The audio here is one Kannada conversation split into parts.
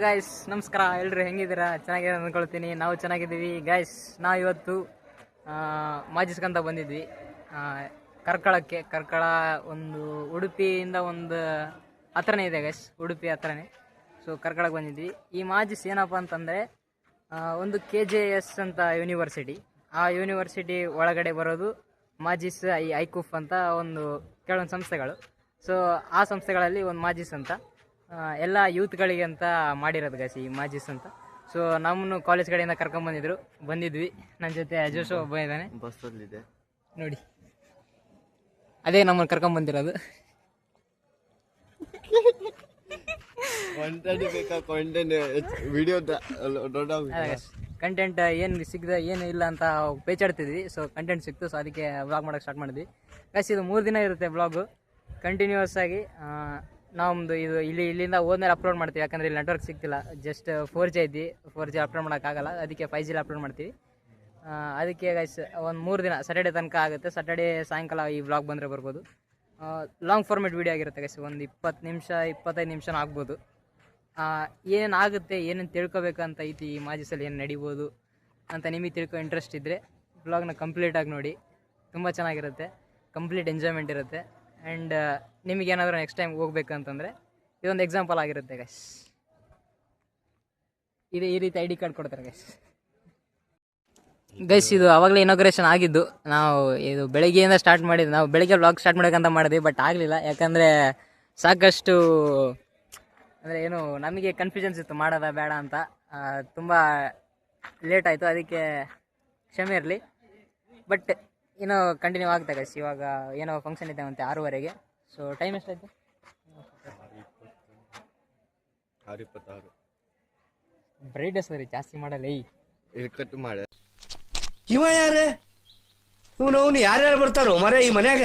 ಗೈಸ್, ನಮಸ್ಕಾರ. ಎಲ್ಲರೂ ಹೆಂಗಿದ್ದೀರಾ? ಚೆನ್ನಾಗಿದೆ ಅಂದ್ಕೊಳ್ತೀನಿ. ನಾವು ಚೆನ್ನಾಗಿದ್ದೀವಿ ಗೈಸ್. ನಾವು ಇವತ್ತು ಮಾಜಿಸ್ಕಂತ ಬಂದಿದ್ವಿ ಕರ್ಕಳ ಒಂದು ಉಡುಪಿಯಿಂದ ಒಂದು ಹತ್ರನೇ ಇದೆ ಗೈಸ್, ಉಡುಪಿ ಹತ್ರನೇ. ಸೊ ಕರ್ಕಳಕ್ಕೆ ಬಂದಿದ್ವಿ. ಈ ಮಾಜಿಸ್ ಏನಪ್ಪ ಅಂತಂದರೆ ಒಂದು KJS ಅಂತ ಯೂನಿವರ್ಸಿಟಿ. ಆ ಯೂನಿವರ್ಸಿಟಿ ಒಳಗಡೆ ಬರೋದು ಮಾಜಿಸ್, ಐಕೂಫ್ ಅಂತ ಒಂದು ಕೆಲವೊಂದು ಸಂಸ್ಥೆಗಳು. ಸೊ ಆ ಸಂಸ್ಥೆಗಳಲ್ಲಿ ಒಂದು ಮಾಜಿಸ್ ಅಂತ ಎಲ್ಲ ಯೂತ್ಗಳಿಗೆ ಅಂತ ಮಾಡಿರೋದು ಗೈಸ್ ಈ ಮಾಜಿಸ್ ಅಂತ. ಸೊ ನಮ್ಮನ್ನು ಕಾಲೇಜ್ ಕಡೆಯಿಂದ ಬಂದಿದ್ವಿ. ನನ್ನ ಜೊತೆ ಅಜೋಶ್ ಒಬ್ಬ ಇದ್ದಾನೆ, ಬಸ್ಸಲ್ಲಿದೆ ನೋಡಿ. ಅದೇ ನಮ್ಮನ್ನು ಕರ್ಕೊಂಬಂದಿರೋದು. ಕಂಟೆಂಟ್ ಏನು ಸಿಗದೆ ಏನು ಇಲ್ಲ ಅಂತ ಪೇಚಾಡ್ತಿದ್ವಿ. ಸೊ ಕಂಟೆಂಟ್ ಸಿಕ್ತು, ಸೊ ಅದಕ್ಕೆ ವ್ಲಾಗ್ ಮಾಡೋಕ್ಕೆ ಸ್ಟಾರ್ಟ್ ಮಾಡಿದ್ವಿ ಗೈಸ್. ಇದು 3 ದಿನ ಇರುತ್ತೆ ವ್ಲಾಗು ಕಂಟಿನ್ಯೂಸ್ ಆಗಿ. ನಮ್ಮದು ಇದು ಇಲ್ಲಿಂದ ಹೋದ್ಮೇಲೆ ಅಪ್ಲೋಡ್ ಮಾಡ್ತೀವಿ, ಯಾಕಂದರೆ ಇಲ್ಲಿ ನೆಟ್ವರ್ಕ್ ಸಿಗ್ತಿಲ್ಲ. ಜಸ್ಟ್ 4G ಐತಿ, 4G ಅಪ್ಲೋಡ್ ಮಾಡೋಕ್ಕಾಗಲ್ಲ, ಅದಕ್ಕೆ 5G ಅಪ್ಲೋಡ್ ಮಾಡ್ತೀವಿ. ಅದಕ್ಕೆ ಗೈಸ್ ಒಂದು 3 ದಿನ ಸ್ಯಾಟರ್ಡೆ ತನಕ ಆಗುತ್ತೆ. ಸ್ಯಾಟರ್ಡೆ ಸಾಯಂಕಾಲ ಈ ವ್ಲಾಗ್ ಬಂದರೆ ಬರ್ಬೋದು. ಲಾಂಗ್ ಫಾರ್ಮೇಟ್ ವೀಡಿಯೋ ಆಗಿರುತ್ತೆ ಗೈಸ್, ಒಂದು 20 ನಿಮಿಷ 25 ನಿಮಿಷನೂ ಆಗ್ಬೋದು. ಏನಾಗುತ್ತೆ, ಏನೇನು ತಿಳ್ಕೊಬೇಕಂತ ಐತಿ ಈ ಮಾಜಿಸಲ್ಲಿ, ಏನು ನಡಿಬೋದು ಅಂತ ನಿಮಗೆ ಇಂಟ್ರೆಸ್ಟ್ ಇದ್ದರೆ ವ್ಲಾಗ್ನ ಕಂಪ್ಲೀಟಾಗಿ ನೋಡಿ. ತುಂಬ ಚೆನ್ನಾಗಿರುತ್ತೆ, ಕಂಪ್ಲೀಟ್ ಎಂಜಾಯ್ಮೆಂಟ್ ಇರುತ್ತೆ. ಆ್ಯಂಡ್ ನಿಮಗೇನಾದರೂ ನೆಕ್ಸ್ಟ್ ಟೈಮ್ ಹೋಗ್ಬೇಕಂತಂದರೆ ಇದೊಂದು ಎಕ್ಸಾಂಪಲ್ ಆಗಿರುತ್ತೆ ಗೈಸ್. ಈ ರೀತಿ ID ಕಾರ್ಡ್ ಕೊಡ್ತಾರೆ ಗೈಸ್. ಇದು ಆವಾಗಲೇ ಇನಾಗ್ರೇಷನ್ ಆಗಿದ್ದು. ನಾವು ಇದು ಬೆಳಗ್ಗೆಯಿಂದ ಸ್ಟಾರ್ಟ್ ಮಾಡಿದ್ವಿ. ನಾವು ಬೆಳಗ್ಗೆ ವ್ಲಾಗ್ ಸ್ಟಾರ್ಟ್ ಮಾಡೋಕ್ಕಂತ ಮಾಡಿದ್ವಿ, ಬಟ್ ಆಗಲಿಲ್ಲ. ಯಾಕಂದರೆ ಸಾಕಷ್ಟು ಅಂದರೆ ಏನು ನಮಗೆ ಕನ್ಫ್ಯೂಷನ್ಸ್ ಇತ್ತು, ಮಾಡೋದ ಬೇಡ ಅಂತ. ತುಂಬ ಲೇಟ್ ಆಯಿತು, ಅದಕ್ಕೆ ಕ್ಷಮೆ ಇರಲಿ. ಬಟ್ ಏನೋ ಕಂಟಿನ್ಯೂ ಆಗ್ತಾ ಗೈಸ್. ಇವಾಗ ಏನೋ ಫಂಕ್ಷನ್ ಇದೆ ಅಂತೆ 6:30ಗೆ. ಸೊ ಟೈಮ್ ಎಷ್ಟಾಯ್ತು? 6:26. ಬ್ರೈಟ್ನೆಸ್ ಸರಿ ಜಾಸ್ತಿ ಮಾಡಲ್ಲ. ಕಟ್ ಮಾಡ ಇವ ಯಾರೇ ಅವನು ಯಾರ್ಯಾರು ಬರ್ತಾರೋ ಮರ ಈ ಮನ್ಯಾಗ?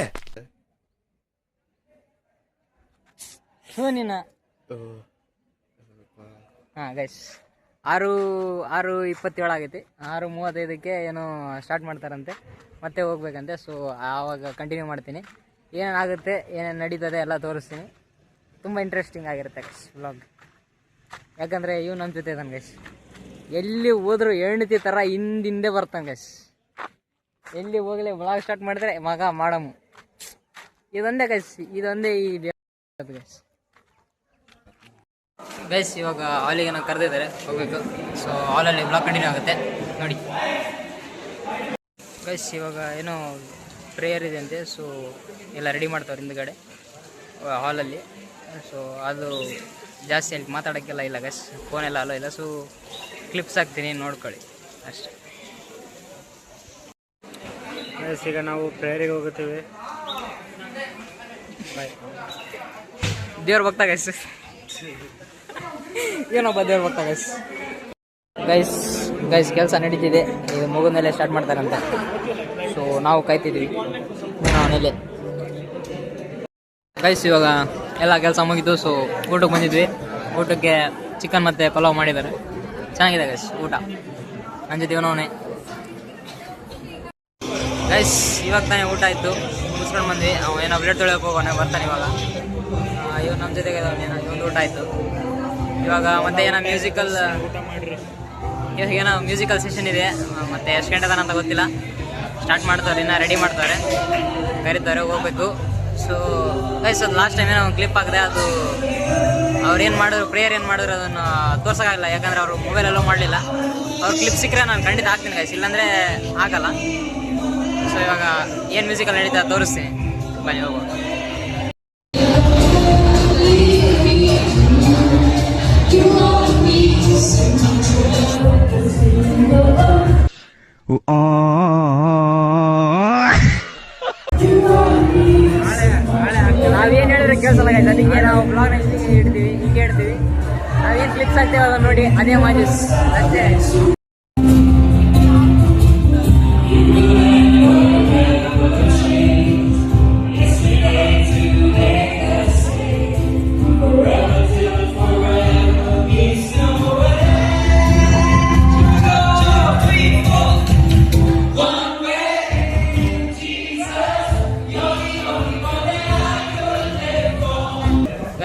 ನಿನ್ನ ಹಾಂ ಗೈಸ್, 6:27 ಆಗೈತಿ. 6:35ಕ್ಕೆ ಏನೋ ಸ್ಟಾರ್ಟ್ ಮಾಡ್ತಾರಂತೆ, ಮತ್ತೆ ಹೋಗ್ಬೇಕಂತೆ. ಸೊ ಆವಾಗ ಕಂಟಿನ್ಯೂ ಮಾಡ್ತೀನಿ. ಏನೇನಾಗುತ್ತೆ, ಏನೇನು ನಡೀತದೆ ಎಲ್ಲ ತೋರಿಸ್ತೀನಿ. ತುಂಬ ಇಂಟ್ರೆಸ್ಟಿಂಗ್ ಆಗಿರುತ್ತೆ ಗೈಸ್ ವ್ಲಾಗ್. ಯಾಕಂದರೆ ಇವು ನಮ್ಮ ಜೊತೆ ಇದ್ದಾನೆ ಗೈಸ್. ಎಲ್ಲಿ ಹೋದರೂ ಹೆಣ್ತಿ ಥರ ಹಿಂದೆ ಬರ್ತಾನೆ ಗೈಸ್. ಎಲ್ಲಿ ಹೋಗಲಿ ವ್ಲಾಗ್ ಸ್ಟಾರ್ಟ್ ಮಾಡಿದ್ರೆ ಮಗ ಮಾಡಮು, ಇದೊಂದೇ ಗೈಸ್, ಇದೊಂದೇ ಈ ಗೈಸ್. ಗೈಸ್ ಇವಾಗ ಹಾಲಿಗೆ ನಾವು ಕರೆದಿದ್ದಾರೆ, ಹೋಗ್ಬೇಕು. ಸೊ ಹಾಲಲ್ಲಿ ವ್ಲಾಗ್ ಕಂಟಿನ್ಯೂ ಆಗುತ್ತೆ ನೋಡಿ ಗೈಸ್. ಇವಾಗ ಏನೋ ಪ್ರೇಯರ್ ಇದೆ ಅಂತೆ. ಸೊ ಎಲ್ಲ ರೆಡಿ ಮಾಡ್ತಾವ್ರೆ ಹಿಂದ್ಗಡೆ ಹಾಲಲ್ಲಿ. ಸೊ ಅದು ಜಾಸ್ತಿ ಅಲ್ಲಿ ಮಾತಾಡೋಕ್ಕೆಲ್ಲ ಇಲ್ಲ ಗೈಸ್, ಫೋನೆಲ್ಲ ಅಲೋ ಇಲ್ಲ. ಸೊ ಕ್ಲಿಪ್ಸ್ ಹಾಕ್ತೀನಿ, ನೋಡ್ಕೊಳ್ಳಿ ಅಷ್ಟೇ ಗೈಸ್. ಈಗ ನಾವು ಪ್ರೇಯರಿಗೆ ಹೋಗುತ್ತೇವೆ. ಬಾಯ್. ದೇವ್ರ ಭಕ್ತ ಗೈಸ್, ಏನೊಬ್ಬ ದೇವ್ರ ಭಕ್ತ ಗೈಸ್. ಗೈಸ್ ಕೆಲಸ ನಡೀತಿದೆ, ಇದು ಮುಗಿದ ಮೇಲೆ ಸ್ಟಾರ್ಟ್ ಮಾಡ್ತಾರಂತೆ. ಸೊ ನಾವು ಕಾಯ್ತಿದ್ವಿ ಮನೇಲೆ ಗೈಸ್. ಇವಾಗ ಎಲ್ಲ ಕೆಲಸ ಮುಗಿತು. ಸೊ ಊಟಕ್ಕೆ ಬಂದಿದ್ವಿ. ಊಟಕ್ಕೆ ಚಿಕನ್ ಮತ್ತು ಪಲಾವ್ ಮಾಡಿದ್ದಾರೆ, ಚೆನ್ನಾಗಿದೆ ಗೈಸ್ ಊಟ. ನನ್ನ ಜೊತೆ ಇವನವನೇ ಗೈಸ್. ಇವಾಗ ತಾನೇ ಊಟ ಆಯಿತು, ಮುಗಿಸ್ಕೊಂಡು ಬಂದ್ವಿ. ಏನೋ ಬ್ಲೇಡ್ ತೊಳೆಯೋಕೆ ಹೋಗೋಣ, ಬರ್ತಾನೆ ಇವಾಗ. ಇವ್ ನಮ್ಮ ಜೊತೆಗೆ ಒಂದು ಊಟ ಆಯಿತು. ಇವಾಗ ಮತ್ತೆ ಏನೋ ಮ್ಯೂಸಿಕಲ್ ಸೆಷನ್ ಇದೆ. ಮತ್ತೆ ಎಷ್ಟು ಗಂಟೆ ತನಕ ಅಂತ ಗೊತ್ತಿಲ್ಲ. ಸ್ಟಾರ್ಟ್ ಮಾಡ್ತಾರೆ, ಇನ್ನು ರೆಡಿ ಮಾಡ್ತಾರೆ, ಕರೀತಾರೆ, ಹೋಗ್ಬೇಕು. ಸೊ ಗೈಸ್ ಅದು ಲಾಸ್ಟ್ ಟೈಮ್ ಏನೋ ಒಂದು ಕ್ಲಿಪ್ ಹಾಕಿದೆ. ಅದು ಅವ್ರು ಏನು ಮಾಡಿದ್ರು, ಪ್ರೇಯರ್ ಏನು ಮಾಡಿದ್ರು ಅದನ್ನು ತೋರ್ಸೋಕ್ಕಾಗಲ್ಲ, ಯಾಕಂದರೆ ಅವರು ಮೊಬೈಲೆಲ್ಲೋ ಮಾಡಲಿಲ್ಲ. ಅವ್ರು ಕ್ಲಿಪ್ ಸಿಕ್ಕರೆ ನಾನು ಖಂಡಿತ ಹಾಕ್ತೀನಿ ಗೈಸ್, ಇಲ್ಲಾಂದರೆ ಆಗಲ್ಲ. ಸೊ ಇವಾಗ ಏನು ಮ್ಯೂಸಿಕಲ್ಲಿ ನಡೀತಾ ತೋರಿಸ್ತೀನಿ, ಬನ್ನಿ ಹೋಗುವ. ನಾವೇನು ಹೇಳಿದ್ರೆ ಕೇಳಿಸಲ್ಲ ಗೈಸ್, ಅದಕ್ಕೆ ನಾವು ಬ್ಲಾಗ್ನ ಹಿಂಗೆ ಇಡ್ತೀವಿ. ನಾವೇನು ಕ್ಲಿಪ್ಸ್ ಹಾಕ್ತೇವೆ ಅದನ್ನು ನೋಡಿ, ಅದೇ ಮಾಜಿಸ್ ಅಷ್ಟೇ.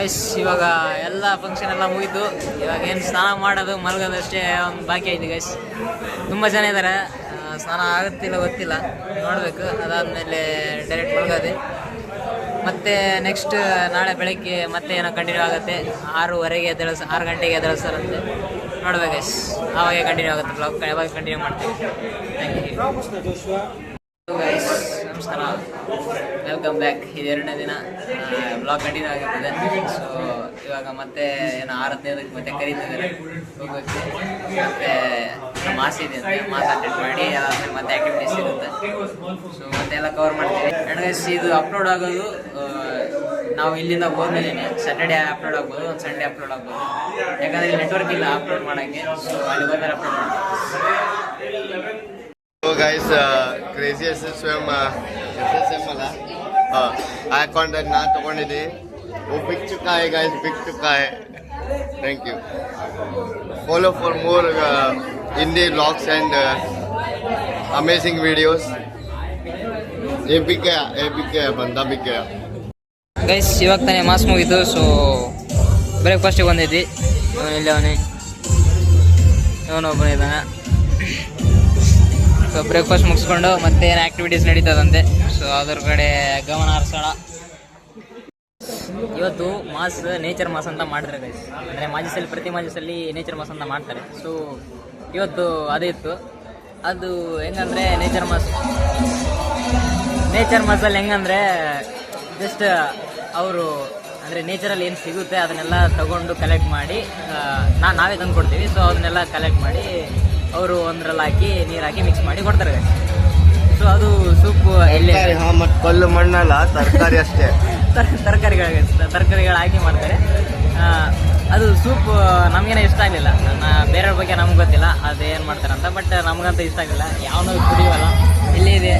ಗೈಸ್ ಇವಾಗ ಎಲ್ಲ ಫಂಕ್ಷನ್ ಎಲ್ಲ ಮುಗಿತು. ಇವಾಗ ಏನು ಸ್ನಾನ ಮಾಡೋದು ಮಲಗೋದಷ್ಟೇ ಒಂದು ಬಾಕಿ ಐತಿ ಗೈಸ್. ತುಂಬ ಜನ ಇದ್ದಾರೆ, ಸ್ನಾನ ಆಗುತ್ತಿಲ್ಲ ಗೊತ್ತಿಲ್ಲ, ನೋಡಬೇಕು. ಅದಾದಮೇಲೆ ಡೈರೆಕ್ಟ್ ಮಲಗೋದೆ. ಮತ್ತು ನೆಕ್ಸ್ಟ್ ನಾಳೆ ಬೆಳಗ್ಗೆ ಮತ್ತೆ ಏನೋ ಕಂಟಿನ್ಯೂ ಆಗುತ್ತೆ. 6 ಗಂಟೆಗೆ ಎದ್ದೇಳಿಸ್ತಾರಂತೆ, ನೋಡ್ಬೇಕು ಗೈಸ್. ಆವಾಗ ಕಂಟಿನ್ಯೂ ಆಗುತ್ತೆ ಬ್ಲಾಗ್, ಯಾವಾಗ ಕಂಟಿನ್ಯೂ ಮಾಡ್ತೀವಿ. ಥ್ಯಾಂಕ್ ಯು ಗೈಸ್, ನಮಸ್ಕಾರ, ವೆಲ್ಕಮ್ ಬ್ಯಾಕ್. ಇದು 2ನೇ ದಿನ ಬ್ಲಾಗ್ ಕಂಟಿನ್ಯೂ ಆಗಿರ್ತದೆ. ಸೊ ಇವಾಗ ಮತ್ತೆ ಏನೋ 6ನೇದಕ್ಕೆ ಮತ್ತೆ ಕರೀತಿದ್ದಾರೆ ಹೋಗೋಕ್ಕೆ. ಮತ್ತೆ ನಮ್ಮ ಮಾಸ್ ಇದೆ ಅಂತೆ, ಮಾಸ್ ಅಟೆಂಡ್ ಮಾಡಿ ಅದಾದ್ಮೇಲೆ ಮತ್ತೆ ಆ್ಯಕ್ಟಿವಿಟೀಸ್ ಇರುತ್ತೆ. ಸೊ ಮತ್ತೆ ಎಲ್ಲ ಕವರ್ ಮಾಡ್ತೀವಿ. ಆ್ಯಂಡ್ ಗೈಸ್ ಇದು ಅಪ್ಲೋಡ್ ಆಗೋದು ನಾವು ಇಲ್ಲಿಂದ ಹೋದ್ಮೇಲೆ ಸ್ಯಾಟರ್ಡೇ ಅಪ್ಲೋಡ್ ಆಗ್ಬೋದು, ಒಂದು ಸಂಡೇ ಅಪ್ಲೋಡ್ ಆಗ್ಬೋದು. ಯಾಕಂದರೆ ಇಲ್ಲಿ ನೆಟ್ವರ್ಕ್ ಇಲ್ಲ ಅಪ್ಲೋಡ್ ಮಾಡೋಕ್ಕೆ. ಸೊ ಅಲ್ಲಿ ಹೋದ್ಮೇಲೆ ಅಪ್ಲೋಡ್ ಮಾಡ್ತೀವಿ. So guys, craziest swim ಅಲ್ಲ ಹಾಕೊಂಡು ನಾ ತಗೊಂಡಿದ್ದೆ. ಬಿಗ್ ಚುಕ್ಕ है guys, बिक चुका है. Thank you. Follow for more Indie vlogs and amazing videos. ये बिक गया बंदा बिक गया. ಗೈಸ್ ಇವಾಗ ತಾನೇ ಮಾಸ್ ಮುಗಿತು. ಸೊ ಬ್ರೇಕ್ಫಾಸ್ಟಿಗೆ ಬಂದಿದ್ವಿ. ಇಲ್ಲಿ ಇವನೊಬ್ಬನ ಇದ್ದಾನೆ. ಸೊ ಬ್ರೇಕ್ಫಾಸ್ಟ್ ಮುಗಿಸ್ಕೊಂಡು ಮತ್ತೆ ಏನು ಆ್ಯಕ್ಟಿವಿಟೀಸ್ ನಡೀತದಂತೆ. ಸೊ ಅದ್ರ ಕಡೆ ಗಮನ ಹರಿಸೋಣ. ಇವತ್ತು ಮಾಸ್ ನೇಚರ್ ಮಾಸ್ ಅಂತ ಮಾಡಿದ್ರೆ ಗೈಸ್, ಅಂದರೆ ಮಾಜಿಸಲ್ಲಿ ಪ್ರತಿ ಮಾಜಿಸಲ್ಲಿ ನೇಚರ್ ಮಾಸ್ ಅಂತ ಮಾಡ್ತಾರೆ. ಸೊ ಇವತ್ತು ಅದೇ ಇತ್ತು. ಅದು ಹೆಂಗಂದರೆ ನೇಚರ್ ಮಾಸಲ್ಲಿ ಹೆಂಗಂದರೆ ಜಸ್ಟ್ ಅವರು ಅಂದರೆ ನೇಚರಲ್ಲಿ ಏನು ಸಿಗುತ್ತೆ ಅದನ್ನೆಲ್ಲ ತಗೊಂಡು ಕಲೆಕ್ಟ್ ಮಾಡಿ ನಾವೇ ತಂದು ಕೊಡ್ತೀವಿ. ಸೊ ಅದನ್ನೆಲ್ಲ ಕಲೆಕ್ಟ್ ಮಾಡಿ ಅವರು ಒಂದ್ರಲ್ಲಿ ಹಾಕಿ ನೀರು ಹಾಕಿ ಮಿಕ್ಸ್ ಮಾಡಿ ಕೊಡ್ತಾರೆ. ಸೊ ಅದು ಸೂಪ್ ಎಲ್ಲಿ ಮತ್ತು ಕಲ್ಲು ಮಣ್ಣಲ್ಲ, ತರಕಾರಿ ಅಷ್ಟೇ, ತರಕಾರಿಗಳು ಹಾಕಿ ಮಾಡ್ತಾರೆ. ಅದು ಸೂಪ್ ನಮಗೇನೋ ಇಷ್ಟ ಆಗಲಿಲ್ಲ. ಬೇರೆಯವ್ರ ಬಗ್ಗೆ ನಮ್ಗೆ ಗೊತ್ತಿಲ್ಲ ಅದು ಏನು ಮಾಡ್ತಾರಂತ, ಬಟ್ ನಮಗಂತೂ ಇಷ್ಟ ಆಗಲಿಲ್ಲ. ಯಾವನೂ ಕುಡಿಯೋಲ್ಲ, ಇಲ್ಲೇ ಇದೆ,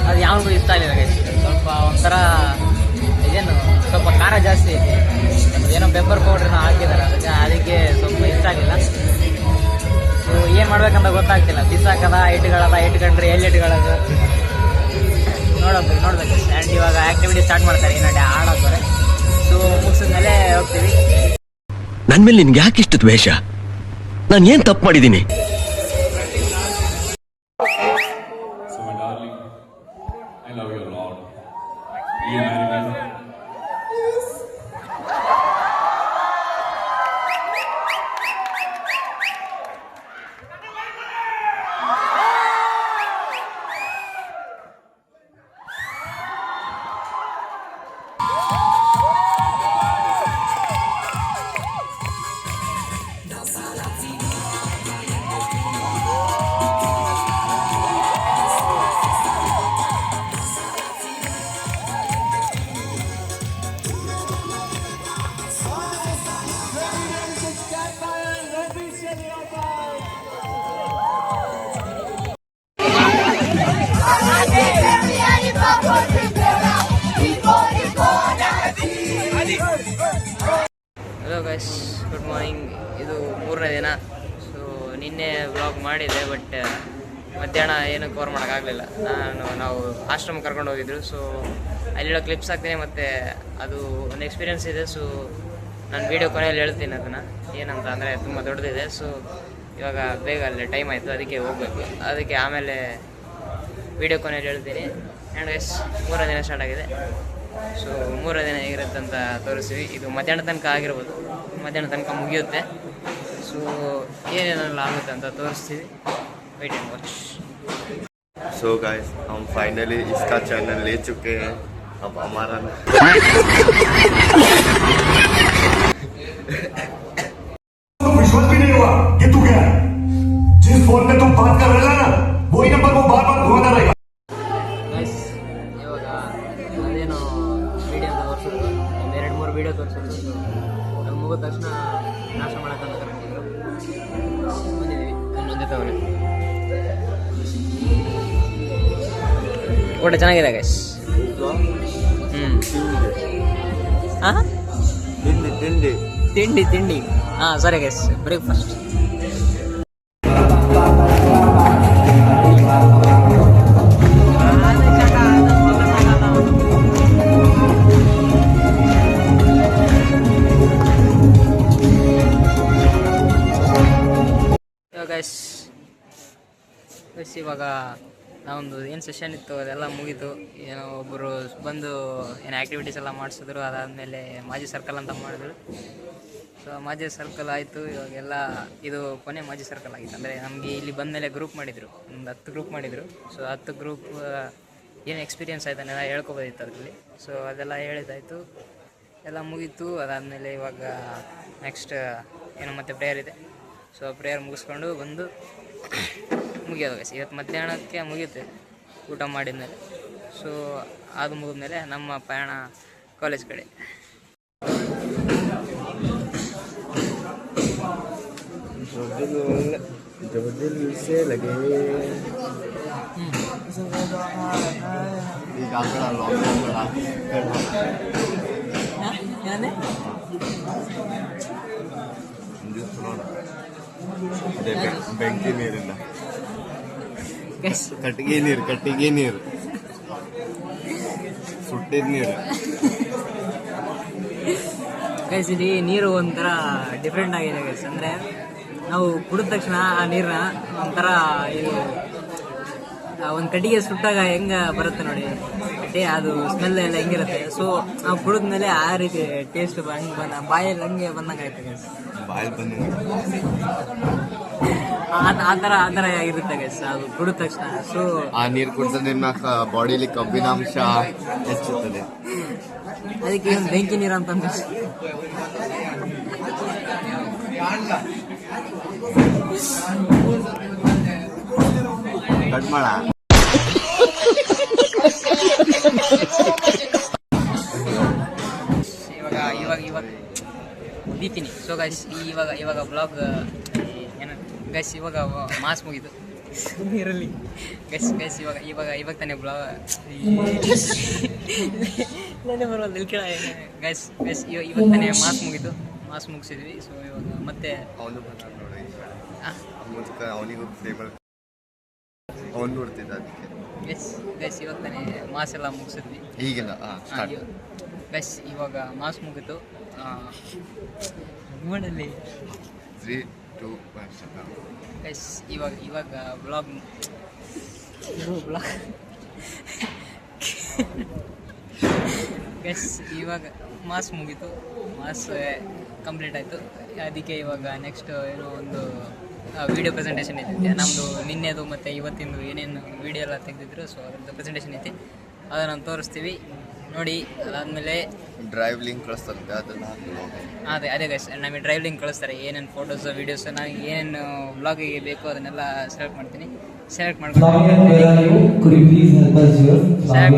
ಅದು ಯಾವನಿಗೂ ಇಷ್ಟ ಆಗಲಿಲ್ಲ ಗೈಸ್. ಸ್ವಲ್ಪ ಒಂಥರ ಇದೇನು ಸ್ವಲ್ಪ ಖಾರ ಜಾಸ್ತಿ ಐತಿ, ಏನೋ ಪೆಪ್ಪರ್ ಪೌಡ್ರನ್ನ ಹಾಕಿದ್ದಾರೆ, ಅದಕ್ಕೆ ಸ್ವಲ್ಪ ಇಷ್ಟ ಆಗಲಿಲ್ಲ. ಸೊ ಏನು ಮಾಡ್ಬೇಕಂತ ಗೊತ್ತಾಗ್ತಿಲ್ಲ. ಬಿಸಾಕದ ಇಟ್ಕೊಂಡ್ರೆ ಎಲ್ಲಿ ಇಟ್ಕೊಳ್ಳೋದು ನೋಡ್ಬೇಕು. ಆ್ಯಂಡ್ ಇವಾಗ ಆ್ಯಕ್ಟಿವಿಟಿ ಸ್ಟಾರ್ಟ್ ಮಾಡ್ತಾರೆ, ಇನ್ನೊಂದು ಆಡೋದ್ರೆ. ಸೊ ಮುಗಿಸಿದ್ಮೇಲೆ ಹೋಗ್ತೀವಿ. ನನ್ನ ಮೇಲೆ ನಿನ್ಗೆ ಯಾಕೆ ಇಷ್ಟು ದ್ವೇಷ? ನಾನು ಏನು ತಪ್ಪು ಮಾಡಿದ್ದೀನಿ? Hello guys, good morning. ಇದು 3ನೇ ದಿನ. ಸೊ ನಿನ್ನೆ ವ್ಲಾಗ್ ಮಾಡಿದೆ, ಬಟ್ ಮಧ್ಯಾಹ್ನ ಏನು ಕವರ್ ಮಾಡೋಕ್ಕಾಗಲಿಲ್ಲ. ನಾವು ಆಶ್ರಮ ಕರ್ಕೊಂಡು ಹೋಗಿದ್ರು. ಸೊ ಅಲ್ಲಿರೋ ಕ್ಲಿಪ್ಸ್ ಹಾಕ್ತೀನಿ, ಮತ್ತು ಅದು ಒಂದು ಎಕ್ಸ್ಪೀರಿಯೆನ್ಸ್ ಇದೆ. ಸೊ ನಾನು ವೀಡಿಯೋ ಕೊನೆಯಲ್ಲಿ ಹೇಳ್ತೀನಿ ಅದನ್ನು ಏನಂತ, ಅಂದರೆ ತುಂಬ ದೊಡ್ಡದಿದೆ. ಸೊ ಇವಾಗ ಬೇಗ ಅಲ್ಲಿ ಟೈಮ್ ಆಯಿತು, ಅದಕ್ಕೆ ಹೋಗಬೇಕು. ಅದಕ್ಕೆ ಆಮೇಲೆ ವೀಡಿಯೋ ಕೊನೆಯಲ್ಲಿ ಹೇಳ್ತೀನಿ. ಆ್ಯಂಡ್ ಗೈಸ್ 3ನೇ ದಿನ ಸ್ಟಾರ್ಟ್ ಆಗಿದೆ. ಸೊ 3ನೇ ದಿನ ಹೇಗಿರುತ್ತೆ ಅಂತ ತೋರಿಸ್ತೀವಿ. ಇದು ಮಧ್ಯಾಹ್ನ ತನಕ ಆಗಿರ್ಬೋದು, ಮಧ್ಯಾಹ್ನ ತನಕ ಮುಗಿಯುತ್ತೆ. ಸೊ ಏನೇನೆಲ್ಲ ಆಗುತ್ತೆ ಅಂತ ತೋರಿಸ್ತೀವಿ. Wait and watch. So guys, हम फाइनली इसका चैनल ले चुके हैं. अब हमारा विश्वास भी नहीं हुआ कि तू क्या है. जिस फोन पे तुम बात कर रहे हो ना, वही नंबर को बार बार घुमाता रहेगा. ಗೈಸ್ ಇವಾಗ ಅದೇನೋ ವೀಡಿಯೋ ತೋರಿಸೋದು, ಒಂದು 2-3 ವೀಡಿಯೋ ತೋರಿಸೋದು. ಸೊ ಅದು ಮುಗಿದ ತಕ್ಷಣ ನಾಶ ಮಾಡೋಕ್ಕಂತ ಕರ್ಕೊಂಡಿದ್ರು, ಬಂದಿದ್ದೀವಿ. ಇನ್ನೊಂದೇ ತಗೊಳ್ಳಿ. ಊಟ ಚೆನ್ನಾಗಿದೆ ಗೈಸ್. ಹಾಂ ತಿಂಡಿ ಹಾಂ ಸರಿ ಗೈಸ್. ಬ್ರೇಕ್ಫಾಸ್ಟ್ ಗೈಸ್ ಇವಾಗ ನಾವೊಂದು ಏನು ಸೆಷನ್ ಇತ್ತು ಅದೆಲ್ಲ ಮುಗೀತು. ಏನೋ ಒಬ್ಬರು ಬಂದು ಏನೋ ಆ್ಯಕ್ಟಿವಿಟೀಸ್ ಎಲ್ಲ ಮಾಡಿಸಿದ್ರು. ಅದಾದಮೇಲೆ ಮಾಜಿ ಸರ್ಕಲ್ ಅಂತ ಮಾಡಿದ್ರು. ಸೊ ಮಾಜಿ ಸರ್ಕಲ್ ಆಯಿತು. ಇವಾಗೆಲ್ಲ ಇದು ಕೊನೆ ಮಾಜಿ ಸರ್ಕಲ್ ಆಗಿತ್ತು. ಅಂದರೆ ನಮಗೆ ಇಲ್ಲಿ ಬಂದ ಮೇಲೆ ಗ್ರೂಪ್ ಮಾಡಿದರು, ಒಂದು 10 ಗ್ರೂಪ್ ಮಾಡಿದರು. ಸೊ 10 ಗ್ರೂಪ್ ಏನು ಎಕ್ಸ್ಪೀರಿಯೆನ್ಸ್ ಆಯ್ತು ಅದನ್ನೆಲ್ಲ ಹೇಳ್ಕೊಬೋದಿತ್ತು ಅದರಲ್ಲಿ. ಸೊ ಅದೆಲ್ಲ ಹೇಳಿದ್ದಾಯಿತು, ಎಲ್ಲ ಮುಗೀತು. ಅದಾದಮೇಲೆ ಇವಾಗ ನೆಕ್ಸ್ಟ್ ಏನೋ ಮತ್ತೆ ಪ್ರೇಯರ್ ಇದೆ. ಸೊ ಪ್ರೇಯರ್ ಮುಗಿಸ್ಕೊಂಡು ಬಂದು ಮುಗಿಯೋದು ಗೈಸ್. ಇವತ್ತು ಮಧ್ಯಾಹ್ನಕ್ಕೆ ಮುಗಿಯುತ್ತೆ ಊಟ ಮಾಡಿದ್ಮೇಲೆ. ಸೊ ಅದು ಮುಗಿದ್ಮೇಲೆ ನಮ್ಮ ಪಯಣ ಕಾಲೇಜ್ ಕಡೆ. ಬೆಂಕಿ ನೀರಿಲ್ಲ, ಕಟ್ಟಿಗೆ ನೀರು, ಸುಟ್ಟಿದ ನೀರು. ಗೈಸ್ ಇಲ್ಲಿ ನೀರು ಒಂಥರ ಡಿಫ್ರೆಂಟ್ ಆಗಿದೆ ಗೈಸ್. ಅಂದರೆ ನಾವು ಕುಡಿದ ತಕ್ಷಣ ಆ ನೀರನ್ನ ಒಂಥರ ಇದು ಒಂದು ಕಟ್ಟಿಗೆ ಸುಟ್ಟಾಗ ಹೆಂಗೆ ಬರುತ್ತೆ ನೋಡಿ ಅದು ಸ್ಮೆಲ್ ಎಲ್ಲ ಹೆಂಗಿರುತ್ತೆ. ಸೊ ನಾವು ಕುಡಿದ್ಮೇಲೆ ಆ ರೀತಿ ಟೇಸ್ಟ್ ಹಂಗೆ ಬಾಯಲ್ಲಿ ಹಂಗೆ ಬಂದಂಗೆ ಆಯ್ತು ಗೈಸ್. ಆ ಥರ ಇರುತ್ತೆ ಗೈಸ್ ಅದು ಕುಡಿದ ತಕ್ಷಣ. ಸೊ ಆ ನೀರು ಕುಡಿದ್ರೆ ಬಾಡಿಲಿ ಕಬ್ಬಿನಾಂಶ ಹೆಚ್ಚುತ್ತದೆ. ಅದಕ್ಕೆ ಏನು ಬೆಂಕಿ ನೀರು ಅಂತ ಕಟ್ ಮಾಡ. ಇವಾಗ ದೀಪಿನಿ. ಸೊ ಗೈಸ್ ಇವಾಗ ಬ್ಲಾಗ್ ಏನು ಗೈಸ್, ಇವಾಗ ಮಾಸ್ ಮುಗಿದು ಇರಲಿ ಗೈಸ್. ಇವಾಗ ತಾನೇ ಬ್ಲಾಗ್ ಬರೋದು ಇಲ್ಲಿ ಗೈಸ್. ಇವಾಗ ತಾನೇ ಮಾಸ್ ಮುಗಿಸಿದ್ವಿ. ಸೊ ಇವಾಗ ಮತ್ತೆ ಅವನಿಗೂ ಅವನು ನೋಡ್ತಿದ್ದ. ಅದಕ್ಕೆ ಗೈಸ್ ಇವಾಗ ತಾನೇ ಮಾಸ್ ಎಲ್ಲ ಮುಗಿಸಿದ್ವಿ. ಈಗಿಲ್ಲ ಗೈಸ್ ಇವಾಗ ಮಾಸ್ ಮುಗಿತು. ನೋಡಲ್ಲಿ 3, 2, 1 ಗೈಸ್ ಇವಾಗ ಬ್ಲಾಗ್ ಗೈಸ್ ಇವಾಗ ಮಾಸ್ ಮುಗೀತು. ಮಾಸ್ ಕಂಪ್ಲೀಟ್ ಆಯಿತು. ಅದಕ್ಕೆ ಇವಾಗ ನೆಕ್ಸ್ಟ್ ಏನೋ ಒಂದು ವಿಡಿಯೋ ಪ್ರೆಸೆಂಟೇಷನ್ ಐತೆ ನಮ್ಮದು. ನಿನ್ನೆದು ಮತ್ತು ಇವತ್ತಿಂದು ಏನೇನು ವಿಡಿಯೋ ಎಲ್ಲ ತೆಗೆದಿದ್ರು. ಸೊ ಅದ್ರದ್ದು ಪ್ರೆಸೆಂಟೇಷನ್ ಐತಿ, ಅದನ್ನು ತೋರಿಸ್ತೀವಿ ನೋಡಿ. ಅದಾದಮೇಲೆ ಡ್ರೈವ್ ಲಿಂಕ್ ಕಳಿಸ್ತಾರೆ, ಅದನ್ನು ಅದೇ ಗೈಸ್ ನಮಗೆ ಡ್ರೈವ್ ಲಿಂಕ್ ಕಳಿಸ್ತಾರೆ. ಏನೇನು ಫೋಟೋಸ್ ವೀಡಿಯೋಸ್ ನನಗೆ ಏನೇನು ವ್ಲಾಗಿಗೆ ಬೇಕು ಅದನ್ನೆಲ್ಲ ಸೆಲೆಕ್ಟ್ ಮಾಡ್ತೀನಿ. ಸೆಲೆಕ್ಟ್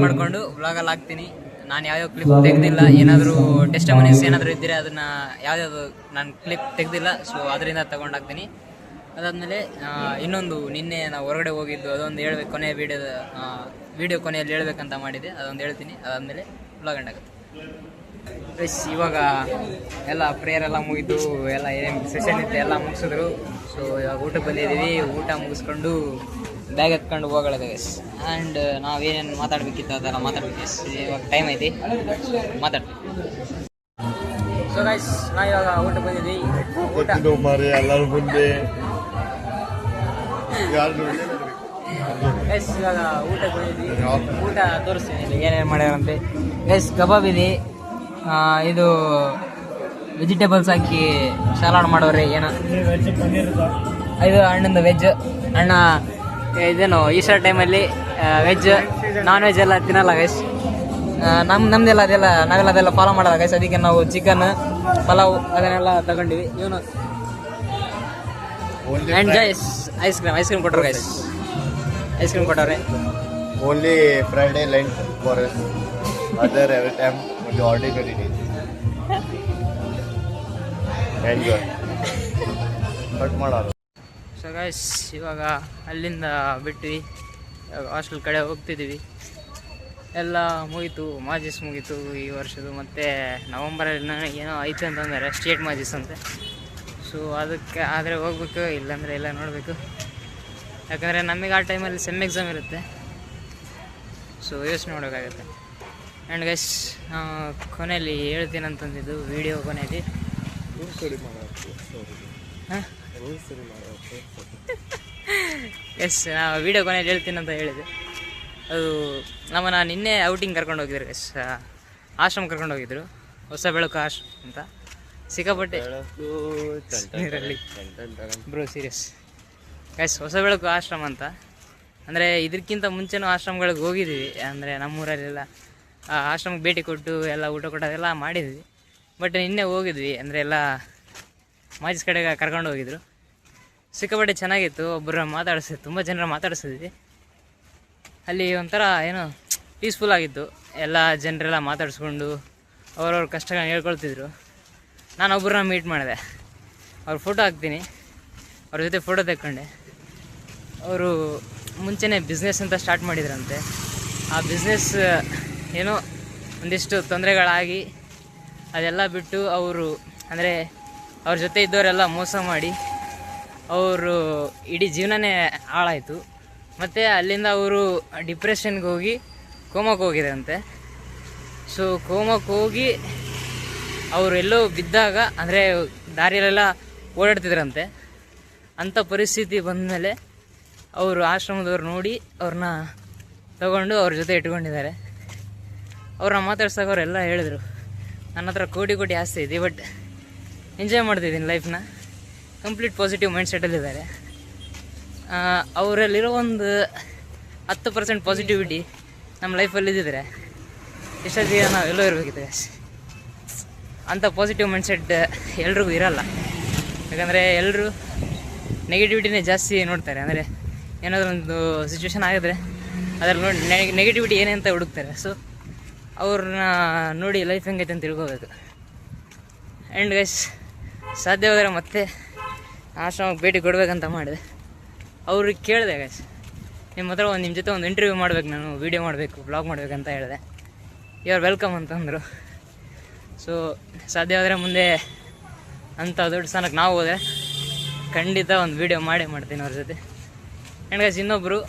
ಮಾಡಿಕೊಂಡು ವ್ಲಾಗಲ್ಲಿ ಹಾಕ್ತೀನಿ. ನಾನು ಯಾವ್ಯಾವ ಕ್ಲಿಪ್ ತೆಗೆದಿಲ್ಲ, ಏನಾದರೂ ಟೆಸ್ಟಿಮೋನಿಸ್ ಏನಾದರೂ ಇದ್ದರೆ ಅದನ್ನು ಯಾವ್ಯಾವುದು ನಾನು ಕ್ಲಿಪ್ ತೆಗೆದಿಲ್ಲ. ಸೊ ಅದರಿಂದ ತೊಗೊಂಡು ಹಾಕ್ತೀನಿ. ಅದಾದಮೇಲೆ ಇನ್ನೊಂದು ನಿನ್ನೆ ನಾವು ಹೊರಗಡೆ ಹೋಗಿದ್ದು ಅದೊಂದು ಹೇಳ್ಬೇಕು. ಕೊನೆಯ ವಿಡಿಯೋ ಕೊನೆಯಲ್ಲಿ ಹೇಳ್ಬೇಕಂತ ಮಾಡಿದೆ, ಅದೊಂದು ಹೇಳ್ತೀನಿ. ಅದಾದಮೇಲೆ ವ್ಲಾಗ್ ಎಂಡ್ ಆಗುತ್ತೆ. ಪ್ಲಸ್ ಇವಾಗ ಎಲ್ಲ ಪ್ರೇಯರ್ ಎಲ್ಲ ಮುಗಿದು ಎಲ್ಲ ಏನೇನು ಸೆಷನ್ ಇತ್ತು ಎಲ್ಲ ಮುಗಿಸಿದ್ರು. ಸೊ ಇವಾಗ ಊಟಕ್ಕೆ ಬಂದಿದ್ದೀವಿ. ಊಟ ಮುಗಿಸ್ಕೊಂಡು ಬ್ಯಾಗ್ ಎತ್ಕೊಂಡು ಹೋಗೋದು ಗೈಸ್. ಆ್ಯಂಡ್ ನಾವೇನೇನು ಮಾತಾಡಬೇಕಿತ್ತು ಅದೆಲ್ಲ ಮಾತಾಡ್ಬೇಕು ಗೈಸ್. ಇವಾಗ ಟೈಮ್ ಐತಿ, ಮಾತಾಡ್ತೀವಿ. ಸೊ ಗೈಸ್ ನಾವು ಇವಾಗ ಊಟಕ್ಕೆ ಬಂದಿದ್ವಿ. ಊಟ ಎಲ್ಲರೂ ಮುಂದೆ ಗೈಸ್ ಇವಾಗ ಊಟಕ್ಕೆ ಬಂದಿದ್ವಿ. ಊಟ ತೋರಿಸ್ತೀನಿ ಇಲ್ಲಿ ಏನೇನು ಮಾಡ್ಯಾರಂತೆ ಗೈಸ್. ಕಬಾಬ್ ಇದೆ, ಇದು ವೆಜಿಟೇಬಲ್ಸ್ ಹಾಕಿ ಸಲಾಡ್ ಮಾಡೋರಿ. ಏನೋ ಇದು ಅಣ್ಣಂದು ವೆಜ್. ಅಣ್ಣ ಇದೇನು ಈಸ್ಟರ್ ಟೈಮಲ್ಲಿ ವೆಜ್ ನಾನ್ ವೆಜ್ ಎಲ್ಲ ತಿನ್ನಲ್ಲ ಗೈಸ್. ನಮ್ದೆಲ್ಲ ನಾವೆಲ್ಲ ಅದೆಲ್ಲ ಫಾಲೋ ಮಾಡೋಲ್ಲ ಗೈಸ್. ಅದಕ್ಕೆ ನಾವು ಚಿಕನ್ ಪಲಾವ್ ಅದನ್ನೆಲ್ಲ ತಗೊಂಡಿವಿ. ಇವನು ಆ್ಯಂಡ್ ಜೈಸ್ ಐಸ್ ಕ್ರೀಮ್ ಕೊಟ್ಟರು ಗೈಸ್. ಐಸ್ ಕ್ರೀಮ್ ಕೊಟ್ಟವ್ರೆ. Only Friday lunch for other every time ordinary days. Enjoy cut ಮಾಡೋದು. ಸೊ ಗೈಸ್ ಇವಾಗ ಅಲ್ಲಿಂದ ಬಿಟ್ವಿ, ಹಾಸ್ಟೆಲ್ ಕಡೆ ಹೋಗ್ತಿದ್ದೀವಿ. ಎಲ್ಲ ಮುಗೀತು, ಮಾಜಿಸ್ ಮುಗೀತು ಈ ವರ್ಷದ್ದು. ಮತ್ತು ನವಂಬರಲ್ಲಿ ಏನೋ ಐತೆ ಅಂತಂದರೆ ಸ್ಟೇಟ್ ಮಾಜಿಸ್ ಅಂತೆ. ಸೊ ಅದಕ್ಕೆ ಆದರೆ ಹೋಗ್ಬೇಕು, ಇಲ್ಲಾಂದರೆ ಎಲ್ಲ ನೋಡಬೇಕು. ಯಾಕಂದರೆ ನಮಗೆ ಆ ಟೈಮಲ್ಲಿ ಸೆಮ್ ಎಕ್ಸಾಮ್ ಇರುತ್ತೆ. ಸೊ ಯೋಚನೆ ಮಾಡೋಕ್ಕಾಗುತ್ತೆ. ಆ್ಯಂಡ್ ಗೈಸ್ ಕೊನೆಯಲ್ಲಿ ಹೇಳ್ತೀನಿ ಅಂತಂದಿದ್ದು ವಿಡಿಯೋ ಕೊನೆಯಲ್ಲಿ ಹಾಂ ಎಸ್ ನಾವು ವೀಡಿಯೋ ಕೊನೆಯಲ್ಲಿ ಹೇಳ್ತೀನಿ ಅಂತ ಹೇಳಿದೆ. ಅದು ನಮ್ಮನ್ನು ನಿನ್ನೆ ಔಟಿಂಗ್ ಕರ್ಕೊಂಡು ಹೋಗಿದ್ರು ಎಸ್, ಆಶ್ರಮ ಕರ್ಕೊಂಡು ಹೋಗಿದ್ರು, ಹೊಸ ಬೆಳಕು ಆಶ್ರಮ ಅಂತ. ಸಿಕ್ಕಾಪಟ್ಟೆ ನೀರಲ್ಲಿ ಬ್ರೋ ಸೀರಿಯಸ್ ಎಸ್, ಹೊಸ ಬೆಳಕು ಆಶ್ರಮ ಅಂತ. ಅಂದರೆ ಇದಕ್ಕಿಂತ ಮುಂಚೆನೂ ಆಶ್ರಮಗಳಿಗೆ ಹೋಗಿದ್ದೀವಿ, ಅಂದರೆ ನಮ್ಮೂರಲ್ಲೆಲ್ಲ ಆಶ್ರಮಕ್ಕೆ ಭೇಟಿ ಕೊಟ್ಟು ಎಲ್ಲ ಊಟ ಕೊಟ್ಟೋದೆಲ್ಲ ಮಾಡಿದ್ವಿ. ಬಟ್ ನಿನ್ನೆ ಹೋಗಿದ್ವಿ, ಅಂದರೆ ಎಲ್ಲ ಮಾಜಿಸ್ ಕಡೆಗೆ ಕರ್ಕೊಂಡು ಹೋಗಿದ್ರು. ಸಿಕ್ಕಾಪಟ್ಟೆ ಚೆನ್ನಾಗಿತ್ತು. ಒಬ್ಬರು ಮಾತಾಡಿಸಿದ್ವಿ, ತುಂಬ ಜನರ ಮಾತಾಡಿಸಿದ್ವಿ. ಅಲ್ಲಿ ಒಂಥರ ಏನೋ ಪೀಸ್ಫುಲ್ ಆಗಿತ್ತು. ಎಲ್ಲ ಜನರೆಲ್ಲ ಮಾತಾಡಿಸ್ಕೊಂಡು ಅವ್ರವ್ರ ಕಷ್ಟಗಳನ್ನ ಹೇಳ್ಕೊಳ್ತಿದ್ರು. ನಾನು ಒಬ್ಬರನ್ನ ಮೀಟ್ ಮಾಡಿದೆ, ಅವ್ರ ಫೋಟೋ ಹಾಕ್ತೀನಿ, ಅವ್ರ ಜೊತೆ ಫೋಟೋ ತೆಕ್ಕೊಂಡೆ. ಅವರು ಮುಂಚೆನೇ ಬಿಸ್ನೆಸ್ ಅಂತ ಸ್ಟಾರ್ಟ್ ಮಾಡಿದ್ರಂತೆ. ಆ ಬಿಸ್ನೆಸ್ ಏನೋ ಒಂದಿಷ್ಟು ತೊಂದರೆಗಳಾಗಿ ಅದೆಲ್ಲ ಬಿಟ್ಟು ಅವರು, ಅಂದರೆ ಅವ್ರ ಜೊತೆ ಇದ್ದವರೆಲ್ಲ ಮೋಸ ಮಾಡಿ ಅವರು ಇಡೀ ಜೀವನನೇ ಹಾಳಾಯಿತು. ಮತ್ತು ಅಲ್ಲಿಂದ ಅವರು ಡಿಪ್ರೆಷನ್ಗೆ ಹೋಗಿ ಕೋಮಕ್ಕೆ ಹೋಗಿದ್ರಂತೆ. ಸೊ ಕೋಮಕ್ಕೆ ಹೋಗಿ ಅವರು ಎಲ್ಲೋ ಬಿದ್ದಾಗ, ಅಂದರೆ ದಾರಿಯಲ್ಲೆಲ್ಲ ಓಡಾಡ್ತಿದ್ರಂತೆ. ಅಂಥ ಪರಿಸ್ಥಿತಿ ಬಂದಮೇಲೆ ಅವರು ಆಶ್ರಮದವ್ರು ನೋಡಿ ಅವ್ರನ್ನ ತಗೊಂಡು ಅವ್ರ ಜೊತೆ ಇಟ್ಕೊಂಡಿದ್ದಾರೆ. ಅವ್ರನ್ನ ಮಾತಾಡ್ಸಾಗ ಅವರೆಲ್ಲ ಹೇಳಿದ್ರು, ನನ್ನ ಹತ್ರ ಕೋಟಿ ಆಸ್ತಿ ಇದೆ, ಬಟ್ ಎಂಜಾಯ್ ಮಾಡ್ತಿದ್ದೀನಿ ಲೈಫ್ನ, ಕಂಪ್ಲೀಟ್ ಪಾಸಿಟಿವ್ ಮೈಂಡ್ ಸೆಟಲ್ಲಿದ್ದಾರೆ. ಅವರಲ್ಲಿರೋ ಒಂದು 10% ಪಾಸಿಟಿವಿಟಿ ನಮ್ಮ ಲೈಫಲ್ಲಿ ಇದ್ದಿದ್ರೆ ಎಷ್ಟೊತ್ತಿಗೆ ನಾವು ಎಲ್ಲೋ ಇರಬೇಕಿದೆ. ಅಂಥ ಪಾಸಿಟಿವ್ ಮೈಂಡ್ ಸೆಟ್ ಎಲ್ರಿಗೂ ಇರಲ್ಲ. ಯಾಕಂದರೆ ಎಲ್ಲರೂ ನೆಗೆಟಿವಿಟಿನೇ ಜಾಸ್ತಿ ನೋಡ್ತಾರೆ. ಅಂದರೆ ಏನಾದರೂ ಒಂದು ಸಿಚುವೇಶನ್ ಆಗಿದ್ರೆ ಅದ್ರಲ್ಲಿ ನೋಡಿ ನೆಗೆಟಿವಿಟಿ ಏನೇ ಅಂತ ಹುಡುಕ್ತಾರೆ. ಸೊ ಅವ್ರನ್ನ ನೋಡಿ ಲೈಫ್ ಹೆಂಗೈತೆ ಅಂತ ತಿಳ್ಕೋಬೇಕು. ಆ್ಯಂಡ್ ಗೈಸ್, ಸಾಧ್ಯವಾದರೆ ಮತ್ತೆ ಆಶ್ರಮಕ್ಕೆ ಭೇಟಿ ಕೊಡಬೇಕಂತ ಮಾಡಿದೆ. ಅವ್ರಿಗೆ ಕೇಳಿದೆ, ಗೈಸ್ ನಿಮ್ಮ ಹತ್ರ ನಿಮ್ಮ ಜೊತೆ ಒಂದು ಇಂಟರ್ವ್ಯೂ ಮಾಡ್ಬೇಕು, ನಾನು ವೀಡಿಯೋ ಮಾಡಬೇಕು, ಬ್ಲಾಗ್ ಮಾಡಬೇಕಂತ ಹೇಳಿದೆ. ಯು ಆರ್ ವೆಲ್ಕಮ್ ಅಂತಂದರು. ಸೊ ಸಾಧ್ಯವಾದರೆ ಮುಂದೆ ಅಂಥ ದೊಡ್ಡ ಸ್ಥಾನಕ್ಕೆ ನಾವು ಹೋದರೆ ಖಂಡಿತ ಒಂದು ವೀಡಿಯೋ ಮಾಡೇ ಮಾಡ್ತೀನಿ ಅವ್ರ ಜೊತೆ. ಆ್ಯಂಡ್ ಗೈಸ್, ಇನ್ನೊಬ್ಬರು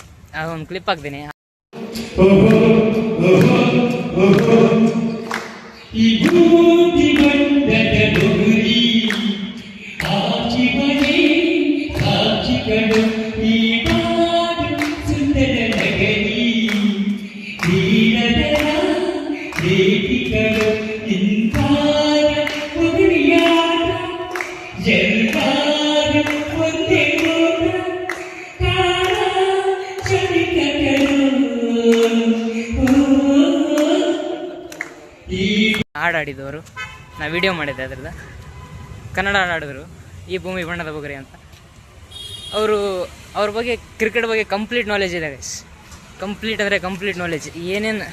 ಒಂದು ಕ್ಲಿಪ್ ಹಾಕ್ತೀನಿ. ಹಾಡಾಡಿದವರು ನಾ ವಿಡಿಯೋ ಮಾಡಿದ್ದೆ, ಅದರದ್ದು ಕನ್ನಡ ಹಾಡಿದ್ರು, ಈ ಭೂಮಿ ಬಣ್ಣದ ಬುಗುರಿ ಅಂತ. ಅವ್ರ ಬಗ್ಗೆ, ಕ್ರಿಕೆಟ್ ಬಗ್ಗೆ ಕಂಪ್ಲೀಟ್ ನಾಲೆಜ್ ಇದೆ ಗೈಸ್. ಕಂಪ್ಲೀಟ್ ಅಂದರೆ ಕಂಪ್ಲೀಟ್ ನಾಲೆಜ್. ಏನೇನು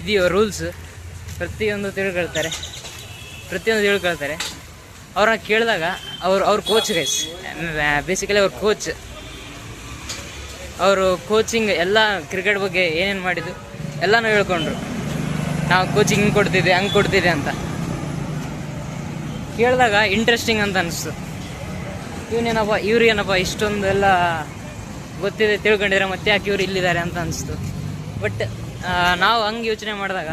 ಇದೆಯೋ ರೂಲ್ಸ್ ಪ್ರತಿಯೊಂದು ತಿಳ್ಕೊಳ್ತಾರೆ. ಅವ್ರನ್ನ ಕೇಳಿದಾಗ ಅವ್ರ ಕೋಚ್ ಗೈಸ್, ಬೇಸಿಕಲಿ ಅವ್ರ ಕೋಚ್, ಅವರು ಕೋಚಿಂಗ್ ಎಲ್ಲ ಕ್ರಿಕೆಟ್ ಬಗ್ಗೆ ಏನೇನು ಮಾಡಿದ್ದು ಎಲ್ಲನೂ ಹೇಳ್ಕೊಂಡ್ರು. ನಾವು ಕೋಚಿಂಗ್ ಹಿಂಗೆ ಕೊಡ್ತಿದ್ದೆ, ಹಂಗೆ ಕೊಡ್ತಿದ್ದೆ ಅಂತ ಕೇಳಿದಾಗ ಇಂಟ್ರೆಸ್ಟಿಂಗ್ ಅಂತ ಅನಿಸ್ತು. ಇವ್ರು ಏನಪ್ಪ ಇಷ್ಟೊಂದೆಲ್ಲ ಗೊತ್ತಿದೆ, ತಿಳ್ಕೊಂಡಿದ್ರೆ ಮತ್ತೆ ಯಾಕೆ ಇವ್ರು ಇಲ್ಲಿದ್ದಾರೆ ಅಂತ ಅನಿಸ್ತು. ಬಟ್ ನಾವು ಹಂಗೆ ಯೋಚನೆ ಮಾಡಿದಾಗ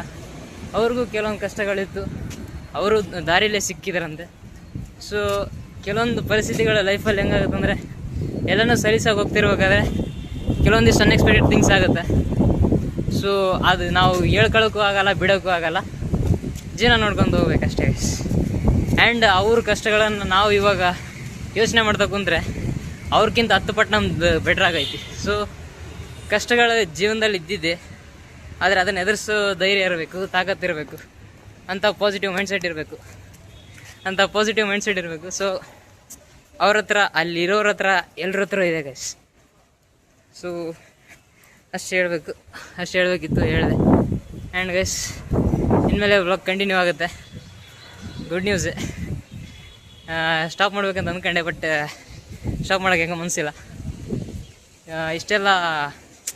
ಅವ್ರಿಗೂ ಕೆಲವೊಂದು ಕಷ್ಟಗಳಿತ್ತು, ಅವರು ದಾರಿಯಲ್ಲೇ ಸಿಕ್ಕಿದಾರಂತೆ. ಸೊ ಕೆಲವೊಂದು ಪರಿಸ್ಥಿತಿಗಳ ಲೈಫಲ್ಲಿ ಹೆಂಗಾಗುತ್ತೆ ಅಂದರೆ, ಎಲ್ಲನೂ ಸರಿಸಾಗಿ ಹೋಗ್ತಿರ್ಬೇಕಾದ್ರೆ ಕೆಲವೊಂದಿಷ್ಟು ಅನ್ಎಕ್ಸ್ಪೆಕ್ಟೆಡ್ ಥಿಂಗ್ಸ್ ಆಗುತ್ತೆ. ಸೊ ಅದು ನಾವು ಹೇಳ್ಕೊಳ್ಳೋಕ್ಕೂ ಆಗಲ್ಲ, ಬಿಡೋಕ್ಕೂ ಆಗಲ್ಲ, ಜೀವನ ನೋಡ್ಕೊಂಡು ಹೋಗ್ಬೇಕಷ್ಟೇ. ಆ್ಯಂಡ್ ಅವ್ರ ಕಷ್ಟಗಳನ್ನು ನಾವು ಇವಾಗ ಯೋಚನೆ ಮಾಡ್ತಾ ಕುಂತ್ರೆ ಅವ್ರಿಗಿಂತ 10 ಪಟ್ಟು ನಮ್ದು ಬೆಟ್ರ್ ಆಗೈತಿ. ಸೊ ಕಷ್ಟಗಳ ಜೀವನದಲ್ಲಿ ಇದ್ದಿದ್ದೆ, ಆದರೆ ಅದನ್ನು ಎದುರಿಸೋ ಧೈರ್ಯ ಇರಬೇಕು, ತಾಕತ್ತಿರಬೇಕು, ಅಂಥ ಪಾಸಿಟಿವ್ ಮೈಂಡ್ಸೆಟ್ ಇರಬೇಕು. ಸೊ ಅವ್ರ ಹತ್ರ, ಅಲ್ಲಿರೋರ ಹತ್ರ, ಎಲ್ಲರ ಹತ್ರ ಇದೆ ಗೈಸ್. ಸೊ ಅಷ್ಟು ಹೇಳಬೇಕಿತ್ತು, ಹೇಳಿದೆ. ಆ್ಯಂಡ್ ಗೈಸ್, ಇನ್ಮೇಲೆ ವ್ಲಾಗ್ ಕಂಟಿನ್ಯೂ ಆಗುತ್ತೆ. ಗುಡ್ ನ್ಯೂಸೇ. ಸ್ಟಾಪ್ ಮಾಡ್ಬೇಕಂತ ಅಂದ್ಕೊಂಡೆ, ಬಟ್ ಸ್ಟಾಪ್ ಮಾಡೋಕ್ಕೆ ಹೆಂಗೆ ಮನಸ್ಸಿಲ್ಲ. ಇಷ್ಟೆಲ್ಲ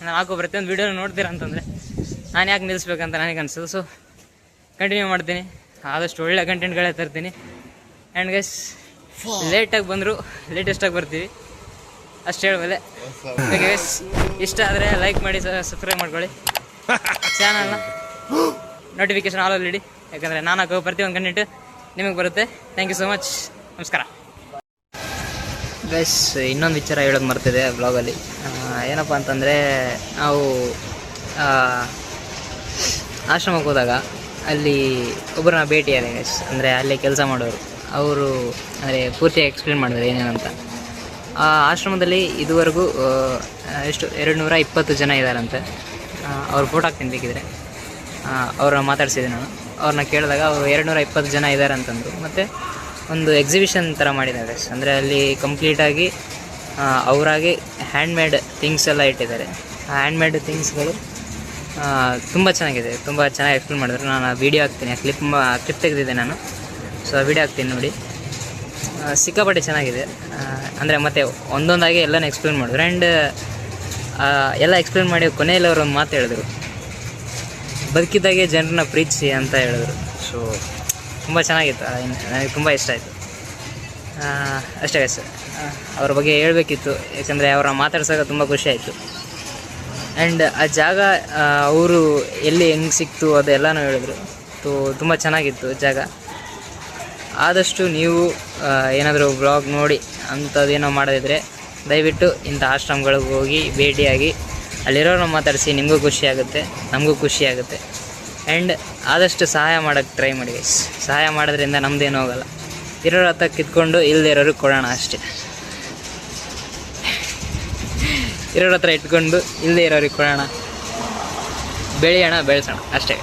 ನಾನು ಹಾಕೋ ಪ್ರತಿಯೊಂದು ವೀಡಿಯೋನ ನೋಡ್ತೀರ ಅಂತಂದರೆ ನಾನು ಯಾಕೆ ನಿಲ್ಲಿಸ್ಬೇಕಂತ ನನಗೆ ಅನಿಸೋದು. ಸೊ ಕಂಟಿನ್ಯೂ ಮಾಡ್ತೀನಿ, ಆದಷ್ಟು ಒಳ್ಳೆ ಕಂಟೆಂಟ್ಗಳೇ ತರ್ತೀನಿ. ಆ್ಯಂಡ್ ಗೈಸ್, ಲೇಟಾಗಿ ಬಂದರೂ ಲೇಟೆಸ್ಟಾಗಿ ಬರ್ತೀವಿ, ಅಷ್ಟು ಹೇಳ್ಮೇಲೆ. ಓಕೆ ಗೈಸ್, ಇಷ್ಟ ಆದರೆ ಲೈಕ್ ಮಾಡಿ, ಸಬ್ಸ್ಕ್ರೈಬ್ ಮಾಡ್ಕೊಳ್ಳಿ, ಚಾನಲ್ನ ನೋಟಿಫಿಕೇಶನ್ ಆಲಲ್ಲಿ ಇಡಿ, ಯಾಕಂದರೆ ನಾನು ಹಾಕೋ ಪ್ರತಿಯೊಂದು ಕಂಟೆಂಟ್ ನಿಮಗೆ ಬರುತ್ತೆ. Thank you so much. ನಮಸ್ಕಾರ. ಗೈಸ್ ಇನ್ನೊಂದು ವಿಚಾರ ಹೇಳೋದು ಮರ್ತಿದೆ ಬ್ಲಾಗಲ್ಲಿ. ಏನಪ್ಪ ಅಂತಂದರೆ ನಾವು ಆಶ್ರಮಕ್ಕೆ ಹೋದಾಗ ಅಲ್ಲಿ ಒಬ್ಬರನ್ನ ಭೇಟಿಯಾದೆ ಗೈಸ್. ಅಂದರೆ ಅಲ್ಲಿ ಕೆಲಸ ಮಾಡೋರು, ಅವರು ಅಂದರೆ ಪೂರ್ತಿ ಎಕ್ಸ್ಪ್ಲೇನ್ ಮಾಡಿದ್ರು ಏನೇನಂತ. ಆ ಆಶ್ರಮದಲ್ಲಿ ಇದುವರೆಗೂ ಎಷ್ಟು 220 ಜನ ಇದ್ದಾರಂತೆ. ಅವ್ರ ಫೋಟೋ ಹಾಕ್ತೀನಿ ಬೇಕಿದ್ರೆ. ಅವ್ರನ್ನ ಮಾತಾಡ್ಸಿದೆ ನಾನು. ಅವ್ರನ್ನ ಕೇಳಿದಾಗ ಅವರು 220 ಜನ ಇದ್ದಾರೆ ಅಂತಂದರು. ಮತ್ತು ಒಂದು ಎಕ್ಸಿಬಿಷನ್ ಥರ ಮಾಡಿದ್ದಾರೆ. ಅಂದರೆ ಅಲ್ಲಿ ಕಂಪ್ಲೀಟಾಗಿ ಅವರಾಗಿ ಹ್ಯಾಂಡ್ಮೇಡ್ ಥಿಂಗ್ಸ್ ಎಲ್ಲ ಇಟ್ಟಿದ್ದಾರೆ. ಆ ಹ್ಯಾಂಡ್ಮೇಡ್ ಥಿಂಗ್ಸ್ಗಳು ತುಂಬ ಚೆನ್ನಾಗಿದೆ, ತುಂಬ ಚೆನ್ನಾಗಿ ಎಕ್ಸ್ಪ್ಲೇನ್ ಮಾಡಿದ್ರು. ನಾನು ಆ ವೀಡಿಯೋ ಹಾಕ್ತೀನಿ, ಕ್ಲಿಪ್ ತೆಗೆದಿದ್ದೆ ನಾನು. ಸೊ ಆ ವೀಡಿಯೋ ಹಾಕ್ತೀನಿ ನೋಡಿ. ಸಿಕ್ಕಾಪಟ್ಟೆ ಚೆನ್ನಾಗಿದೆ. ಅಂದರೆ ಮತ್ತೆ ಒಂದೊಂದಾಗಿ ಎಲ್ಲನೂ ಎಕ್ಸ್ಪ್ಲೇನ್ ಮಾಡಿದ್ರು. ಆ್ಯಂಡ್ ಎಲ್ಲ ಎಕ್ಸ್ಪ್ಲೇನ್ ಮಾಡಿ ಕೊನೆಯಲ್ಲಿ ಅವರು ಒಂದು ಮಾತು ಹೇಳಿದ್ರು, ಬದುಕಿದ್ದಾಗೆ ಜನರನ್ನ ಪ್ರೀತಿಸಿ ಅಂತ ಹೇಳಿದ್ರು. ಸೊ ತುಂಬ ಚೆನ್ನಾಗಿತ್ತು, ನನಗೆ ತುಂಬ ಇಷ್ಟ ಆಯಿತು. ಅಷ್ಟೇ ಸರ್, ಅವ್ರ ಬಗ್ಗೆ ಹೇಳಬೇಕಿತ್ತು, ಯಾಕಂದರೆ ಅವ್ರನ್ನ ಮಾತಾಡ್ಸೋಕೆ ತುಂಬ ಖುಷಿ ಆಯಿತು. ಆ್ಯಂಡ್ ಆ ಜಾಗ ಅವರು ಎಲ್ಲಿ ಹೆಂಗೆ ಸಿಕ್ತು ಅದೆಲ್ಲನೂ ಹೇಳಿದ್ರು. ತುಂಬ ಚೆನ್ನಾಗಿತ್ತು ಜಾಗ. ಆದಷ್ಟು ನೀವು ಏನಾದರೂ ಬ್ಲಾಗ್ ನೋಡಿ ಅಂಥದ್ದೇನೋ ಮಾಡೋದಿದ್ರೆ ದಯವಿಟ್ಟು ಇಂಥ ಆಶ್ರಮಗಳಿಗೆ ಹೋಗಿ ಭೇಟಿಯಾಗಿ ಅಲ್ಲಿರೋರನ್ನ ಮಾತಾಡಿಸಿ. ನಿಮಗೂ ಖುಷಿಯಾಗುತ್ತೆ, ನಮಗೂ ಖುಷಿಯಾಗುತ್ತೆ. ಆ್ಯಂಡ್ ಆದಷ್ಟು ಸಹಾಯ ಮಾಡೋಕ್ಕೆ ಟ್ರೈ ಮಾಡಿ ಗೈಸ್. ಸಹಾಯ ಮಾಡೋದ್ರಿಂದ ನಮ್ಮದೇನು ಹೋಗಲ್ಲ. ಇರೋರ ಹತ್ರ ಕಿತ್ಕೊಂಡು ಇಲ್ಲದೆ ಇರೋರಿಗೆ ಕೊಡೋಣ ಅಷ್ಟೇ. ಇರೋರ ಹತ್ರ ಇಟ್ಕೊಂಡು ಇಲ್ಲದೆ ಇರೋರಿಗೆ ಕೊಡೋಣ, ಬೆಳೆಯೋಣ, ಬೆಳೆಸೋಣ ಅಷ್ಟೇ.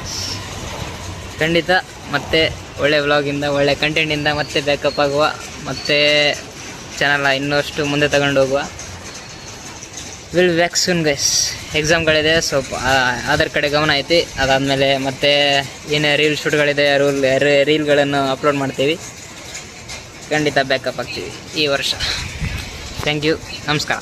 ಖಂಡಿತ ಮತ್ತೆ ಒಳ್ಳೆ ವ್ಲಾಗಿಂದ, ಒಳ್ಳೆ ಕಂಟೆಂಟಿಂದ ಮತ್ತೆ ಬ್ಯಾಕಪ್ ಆಗುವ, ಮತ್ತು ಚಾನಲ್ನ ಇನ್ನಷ್ಟು ಮುಂದೆ ತಗೊಂಡು ಹೋಗುವ. Will back soon guys. ಎಕ್ಸಾಮ್ಗಳಿದೆ, ಸ್ವಲ್ಪ ಅದರ ಕಡೆ ಗಮನ ಐತಿ. ಅದಾದಮೇಲೆ ಮತ್ತೆ ಏನೇ ರೀಲ್ ಶೂಟ್ಗಳಿದೆ, ರೀಲ್ಗಳನ್ನು ಅಪ್ಲೋಡ್ ಮಾಡ್ತೀವಿ. ಖಂಡಿತ ಬ್ಯಾಕಪ್ ಆಗ್ತೀವಿ ಈ ವರ್ಷ. ಥ್ಯಾಂಕ್ ಯು, ನಮಸ್ಕಾರ.